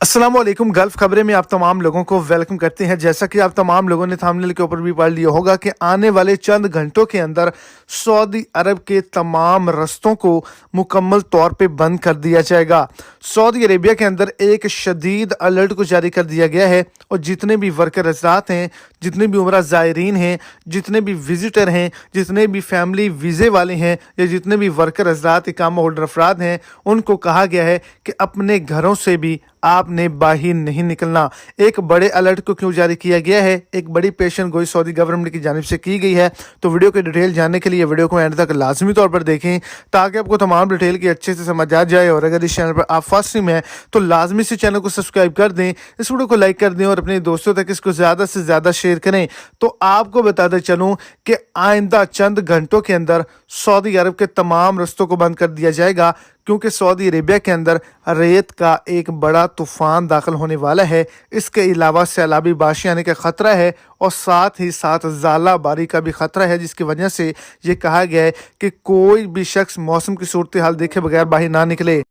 अस्सलाम वालेकुम। गल्फ खबरें में आप तमाम लोगों को वेलकम करते हैं। जैसा कि आप तमाम लोगों ने थंबनेल के ऊपर भी पढ़ लिया होगा कि आने वाले चंद घंटों के अंदर सऊदी अरब के तमाम रस्तों को मुकम्मल तौर पे बंद कर दिया जाएगा। सऊदी अरेबिया के अंदर एक शदीद अलर्ट को जारी कर दिया गया है और जितने भी वर्कर हज़रात हैं, जितने भी उमरा ज़ायरीन हैं, जितने भी विजिटर हैं, जितने भी फैमिली वीज़े वाले हैं या जितने भी वर्कर हज़रात इकामा होल्डर अफराद हैं, उनको कहा गया है कि अपने घरों से भी आपने बाहर नहीं निकलना। एक बड़े अलर्ट को क्यों जारी किया गया है, एक बड़ी पेशन गोई सऊदी गवर्नमेंट की जानिब से की गई है। तो वीडियो की डिटेल जानने के लिए वीडियो को एंड तक लाजमी तौर पर देखें ताकि आपको तमाम डिटेल की अच्छे से समझ आ जाए। और अगर इस चैनल पर आप फर्स्ट टाइम हैं तो लाजमी से चैनल को सब्सक्राइब कर दें, इस वीडियो को लाइक कर दें और अपने दोस्तों तक इसको ज़्यादा से ज़्यादा शेयर करें। तो आपको बताते चलूँ कि आइंदा चंद घंटों के अंदर सऊदी अरब के तमाम रस्तों को बंद कर दिया जाएगा, क्योंकि सऊदी अरेबिया के अंदर रेत का एक बड़ा तूफान दाखिल होने वाला है। इसके अलावा सैलाबी बारिश आने का ख़तरा है और साथ ही साथ ज़ाला बारी का भी ख़तरा है, जिसकी वजह से ये कहा गया है कि कोई भी शख्स मौसम की सूरत हाल देखे बगैर बाहर ना निकले।